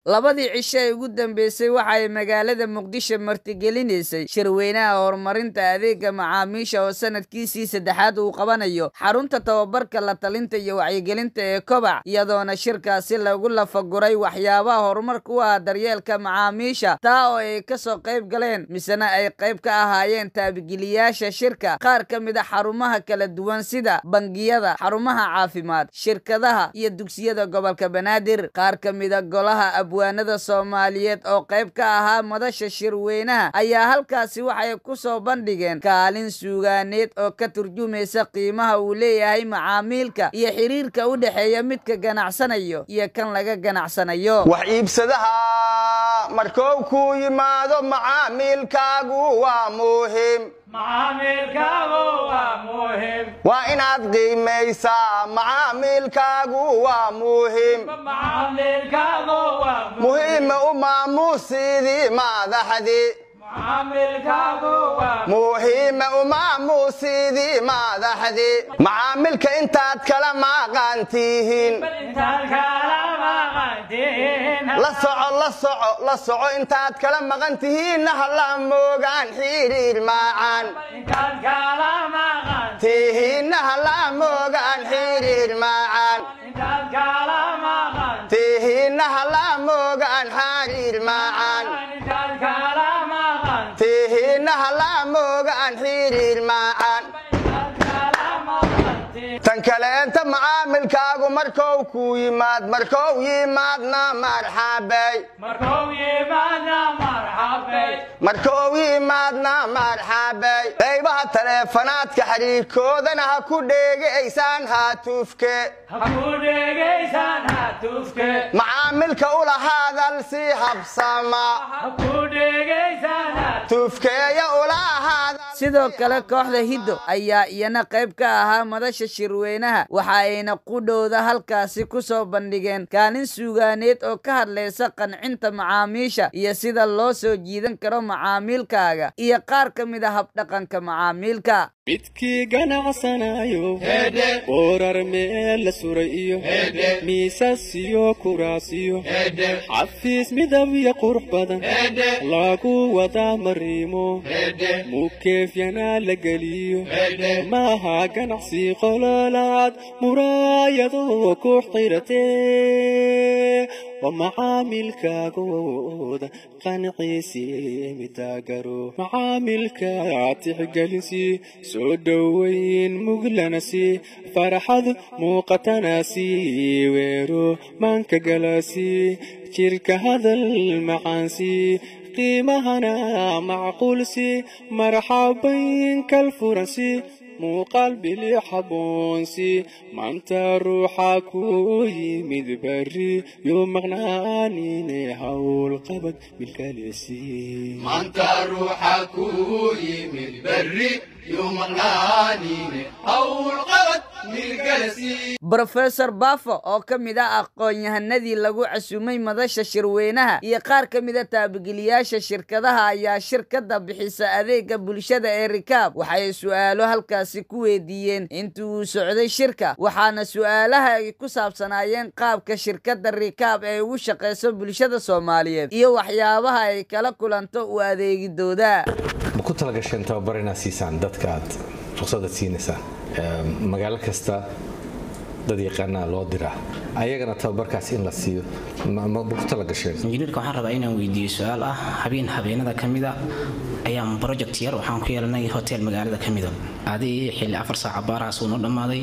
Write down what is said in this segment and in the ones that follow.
labadii cisho ee ugu dambeysay waxay magaalada Muqdisho martigelinaysay shirweynaha horumarinta adeega macaamiisha oo sanadkiisii saddexaad uu qabanayo xarunta tababarka la talinta iyo wacyigelinta ee Kobac iyadoona shirkaasi lagu lafaguray waxyaabaha horumarka u ah daryeelka macaamiisha taa oo ay ka soo qayb galeen misana ay qayb ka ahaayeen taabigiliyaasha shirka qaar ka mid ah xarumaha kala duwan sida bangiyada xarumaha caafimaad shirkadaha iyo dugsiyada gobolka Banaadir qaar ka mid ah golaha abwaanada Soomaaliyeed oo qayb ka ahaa madasha shirweynaha ayaa halkaasi waxay ku soo bandhigeen kaalin suugaaneed oo ka turjumaysa qiimaha uu leeyahay macaamilka iyo xiriirka u dhaxeeya midka ganacsanayo iyo kan laga ganacsanayo wax iibsadaha markuu ku yimaado macaamilkaagu waa muhiim waa inaad qiimaysaa macaamilkaagu waa muhiim muhiim u maamuusidii madaxdii muhiim u maamuusidii madaxdii macaamilka intaad kala maqantihiin la soco intaad kala maqantihiin hala moogaan xiriir macaan tihiin hala moogaan xiriir macaan tihiin hala moogaan xiriir macaan tihiin hala moogaan xiriir macaan tan kale inta macaamilkaagu markuu ku yimaad markuu yimaadna marxabay qaybaha taleefanaadka xiriirkoodana ha ku dheegaysaan haatufke macaamilka ula hadal si habsama tufkeeya ula hadal sidoo kale kooxda Hiddo ayaa iyana qayb ka ahaa madasha shirweynaha waxa ayna qudhooda halkaasi ku soo bandhigeen kaalin suugaaneed oo ka hadlaysa qancinta macaamiisha iyo sida loo soo jiidan karo macaamilkaaga iyo qaar ka mid ah habdhaqanka macaamilka midkii ganacsanayo qorar meel la suray iyo miisas iyo kuraas iyo xafiis midab iyo qurux badan lagu wada mariimo mukeefyana la geliyo maaha ganacsi qololaad muraayado ku xiratee ومعاملكاغودا قنعيسي متاغرو معاملكا تحقلسي سودوين مغلنسي فرحض موقتناسي ويرو مانك قلاسي شرك هذا المعانسي قيمهنا معقولسي مرحبين كالفرنسي مو قلبي لي حبونسي ما انت روحك ويمد بري يوم مغناني هول قبض بالكاليسي ما انت روحك ويمد بري يوم مغناني هول قبض بالكاليسي بروفيسور بافو oo kamid ah aqoon-yahanadii lagu casuumay madasha shirweynaha iyo qaar kamid ah taabigiliyaasha shirkadaha ayaa shirkadda bixisa adeega bulshada ee Rikaab waxay su'aalo halkaasi ku weydiiyeen intii uu socday shirka waxaana su'aalaha ay ku saabsanaayeen qaabka shirkadda Rikaab ee ugu shaqeyso bulshada Soomaaliyeed iyo waxyaabaha ay kala kulanto u adeegidooda ku talagashan tababarina siisan dadka fursad siinaysa magaalo kasta dad yaqaan loo diraa ayagana tababarkaas in la siiyo ma ku talagashay injineerka waxaan rabaa inaan weydiiyo su'aal ah habeenada kamida ayaan project yar waxaan ku yeelanay hotel magaalada kamida adii xilli 4 saac baaraas uu dhamaaday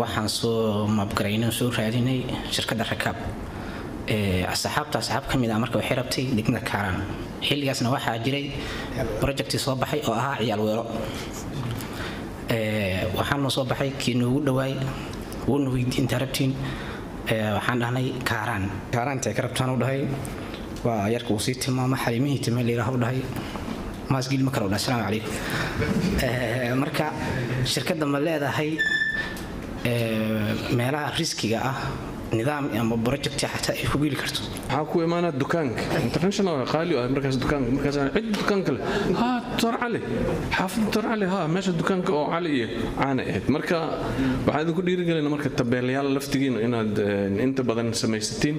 waxaan soo mabgareynay soo raadinay shirkadda Rikaab asxaab kamida marka waxay rabtay degmada Kaaraan xilligaasna waxaa jiray project soo baxay oo ahaa ciyaal weero waxaan soo baxay kii noogu dhawaay wana weydiin tarabtiin waxaan dhahnay kaaraanta ka rabtaan u dhahay waa yarka uu sii tilmaamay xarimihii timeeliraha u dhahay maasgil ma kala u dhahay assalaamu calaykum marka shirkadda ma leedahay meelaha riskiga ah nidaam ama project xataa ay ku geli karto waxaa ku imaanaa dukaanka international qaali ah markaas dukaanka markaas cid dukaan kale torcale xaafid torcale meesha dukaanka oo cali iyo caana ahayd marka waxaan idinku dhiirigelinaa marka tabeelayaal laftigiina inaad inta badan samaysatiin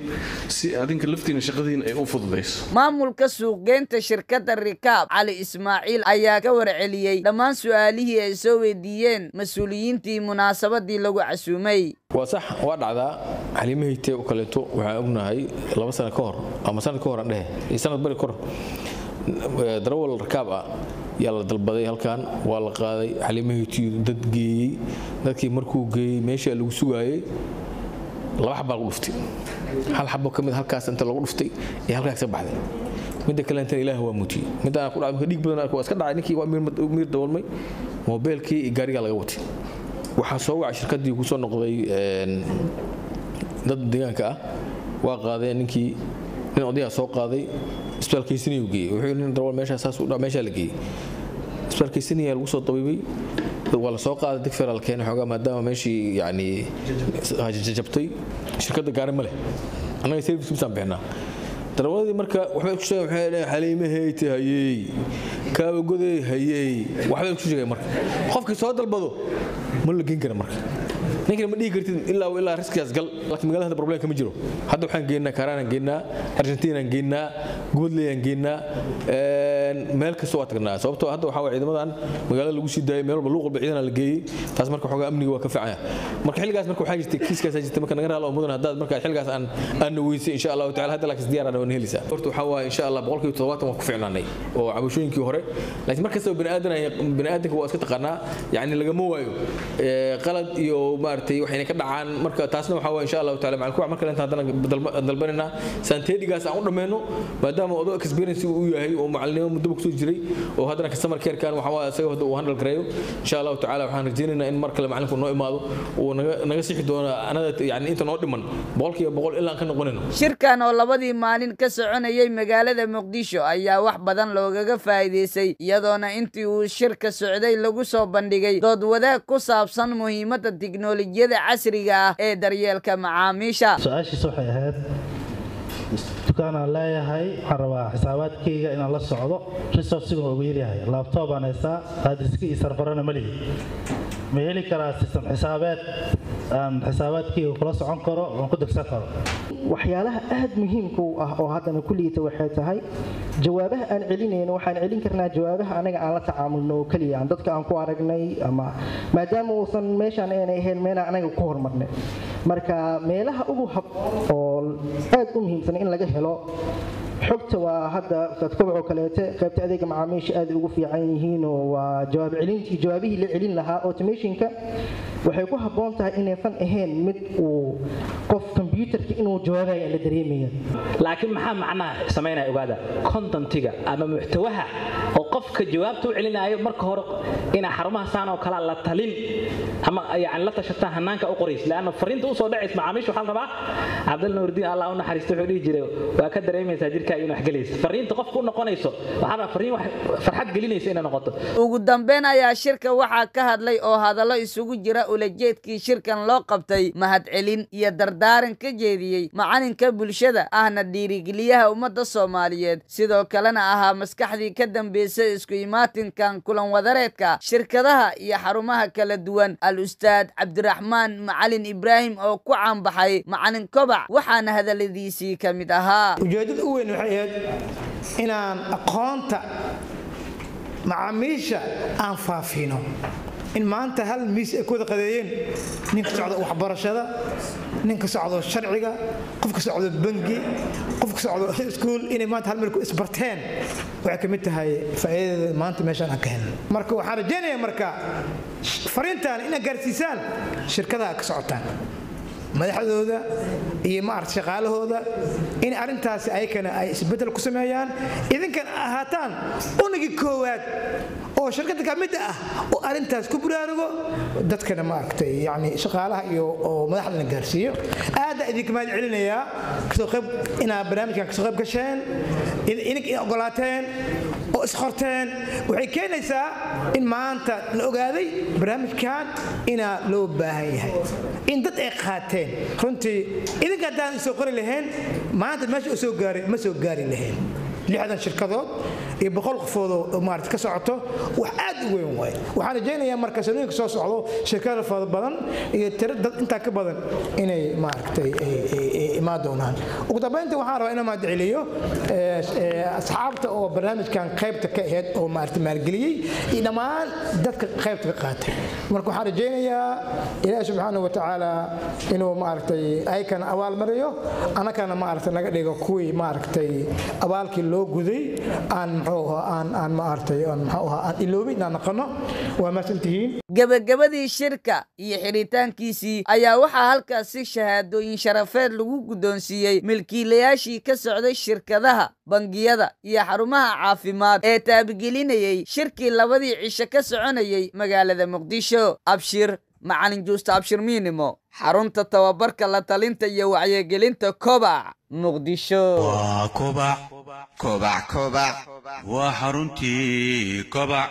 si adinka laftiina shaqadiina ay u fududayso maamulka suuqgeynta shirkadda Rikaab Cali Ismaaciil ayaa ka warceliyay dhammaan su'aalihii ay soo weydiiyeen mas'uuliyiintii munaasabadii lagu casuumay waa sax waa dhacdaa xaliimahaytee u kaleeto waxaan ognahay 2 sano ka hor ama sanad ka hor aan dhahay sanad bari ka hor darawal rakaab ah yaa la dalbaday halkan waa la qaaday xaliimahaytii dad geeyey dadkii markuu geeyey meesha lagu sugaayay 2 xabba lagu dhuftay hal xabbo kamid halkaas inta lagu dhuftay ee halkaas ka baxday midda kale inta ilaahay waa muti midda ku dhacay dhiig badan oo iska dhacay ninkii waa miir dawalmay mobilkii iyo gaariga laga watay waxa soo wacay shirkadii ku soo noqday dad deegaanka ah waa qaadeen ninkii nin odayaa soo qaaday isbitaalkiisina uu geeyay wuxuu nin darawal meesha saas u dhaa meesha la geeyay isbitaalkiisina lagu soo tabibay waa la soo qaaday digferal keen xogaa maadaama meeshii yani jabtay shirkadda gaari ma leh annaga service bisaan bixnaa darawadii marka waxay ku sheegay waxay leeyahay xaliimahayte hayay kaaba goday hayay waxay ku sheegay marka qofkii soo dalbado ma la geen kara marka ninka ma dhigi kartid ilaa riskigaas gal laakiin magaalada problem kama jiro hadda waxaan geenaa Karaan geenaa Argentina geenaa Goodland geenaa meel kasta waa tagnaa sababtoo hadda waxa ciidamadan magaalada lagu sii daayay meel walba luuq walba ciidan la geeyay taas marka xogaa amniga waa ka fiican marka xilligaas marka waxaa jirtay kiiskaas jirtay marka naga raalo mudan hadda marka xilligaas aan weysay insha Allah ta'ala hadda laakiin diyaar aan helisa horta waxa waa insha Allah 170 waa ku fiicnaanay oo cabashooyinkii hore laakiin marka soo bini'aadanka waa iska taqaanaa yani lagama waayo qalad iyo waxayna ka dhacaan marka taasna waxa waa insha Allah ta'ala macalku marka inta hadana dalbanina santeedigaas aan u dhameeno maadaama oo experience uu yahay oo macallinimo muddo ku soo jiray oo hadana customer care kan waxa waa isaga uu handle gareeyo insha Allah ta'ala waxaan rajaynaynaa in marka macallinku noo imaado oo naga sixi doona anada yani inta noo dhiman 100% ilaa ka noqonayno shirkan oo labadii maalin ka soconayay magaalada Muqdisho ayaa wax badan loogaga faa'iideysay iyadoona intii uu shirka socday lagu soo bandhigay dood wadaag ku saabsan muhiimadda tiknoolajiyada casriga ah ee daryeelka macaamiisha su'aashiisa waxay ahayd dukaana leeyahay waxaan rabaa xisaabaadkayga inaan la socdo resource-igu ugu yaryahay laptop aan haysaa adreska iyo sarfarana ma lihi ma heli karaa system xisaabeed aan xisaabaadkayga kula socon karo oo ku degsan karo waxyaalaha aad muhiimka u ah oo haddana kulliyeeta waxay tahay jawaabaha aan celinayno waxaan celin karnaa jawaabaha anaga aan la tacaamulno oo kaliya aan dadka aan ku aragnay ama maadaama uusan meeshaan aanay ahayn meel anaga ku hormarnay marka meelaha ugu hab oo aad u muhiimsan in laga helo xogta waa hadda dadkooda kaleete qaybta adeega macaamiisha aad ugu fiican yihiin oo waa jawaab celintii jawaabihii la celin lahaa automationka waxay ku habboon tahay inaysan ahayn mid uu qof computerka inuu jawaabayo la dareemayo laakiin maxaa macnaha sameynaya ogaada contentiga ama muxtawaha oo qofka jawaabta u celinayo marka hore ina xarumaha saan oo kala la talin ama yani la tashataa hanaanka u qorays laana fariinta u soo dhaceys macaamiisha waxaan rabaa Cabdul Nuurdiin Allah u naxariisto wuxuu dhigi jiray waa ka dareemaysaa jirka inuu wax galayso fariinta qofku u noqonayso waxaa fariin wax farxad gelinaysa inay noqoto ugu dambeyn ayaa shirka waxaa ka hadlay oo hadallo isugu jira ulajeedkii shirkan loo qabtay mahadcelin iyo dardaaran ka jeediyey macalinka bulshada ahna dhiirigeliyaha ummadda Soomaaliyeed sidoo kalena ahaa maskaxdii ka dambeysay isku imaatinkan kulan wadareedka shirkadaha iyo xarumaha kala duwan al-ustaad Cabdiraxmaan Macalin Ibraahim oo ku caanbaxay macalin kobac waxaana hadaladiisii ka mid ahaa ujeedada u weyn waxay ahayd inaan aqoonta macaamiisha aan faafino in maanta hal miis ay ku wada qadeeyeen ninka socda waxbarashada ninka socda sharciga qofka socda bangi qofka socda iskuul inay maanta hal meel ku isbarteen waxay kamid tahay faa'iidada maanta meeshaan aan ka helno marka waxaan rajaynayaa marka fariintan inaad gaarsiisaan shirkadaha ka socotaan madaxdooda iyo maarta shaqaalahooda in arintaasi ay kana ay isbedel ku sameeyaan idinkan ahaataan unigi koowaad oo shirkadda ka mid ah oo arintaas ku buraarugo dadkana maaragtay yani shaqaalaha iyo oo madaxda gaarsiiyo aad idinka ma celinaya kasoo qayb ina barnaamijkan kasoo qayb gasheen in ogolaateen oo isqorteen waxay keenaysaa in maanta la ogaaday barnaamijkan ina loo baahan yahay in dad ay qaateen runtii idinka hadaan soo qori lahayn maanta meesha soo gaaray ma soo gaari lahayn 60 shirkadood iyo 100 qofood oo maartay ka socoto wax aad u weyn way waxaan rajaynayaa marka sanooyinka soo socdo shirkado fara badan iyo tirada inta ka badan inay maartay imaan doonaan ugu dambeyntii waxaan rabaa inaan maadciliyo asxaabta oo barnaamijkan qaybta ka ahayd oo maartay maalgeliyay iyo dhamaan dadka qaybta ka qaatay marka waxaan rajaynayaa Ilaahay subhanahu wa ta'ala inuu maartay ay kan awaal mariyo anakana maartay naga dhigo kuwii maartay abaalkii loo guday aan maartay aan iloobin aan naqano waa maasantihiin gabagabadii shirka iyo xiritaankiisii ayaa waxaa halkaasi shahaadooyin sharafeed lagu guddoonsiiyey milkiilayaashii ka socday shirkadaha bangiyada iyo xarumaha caafimaad ee taabigelinayay shirkii labadii cisho ka soconayay magaalada Muqdisho abshir macalin juusta abshir miinimo xarunta tababarka la talinta iyo wacyigelinta kobac Muqdisho kobac waa xaruntii kobac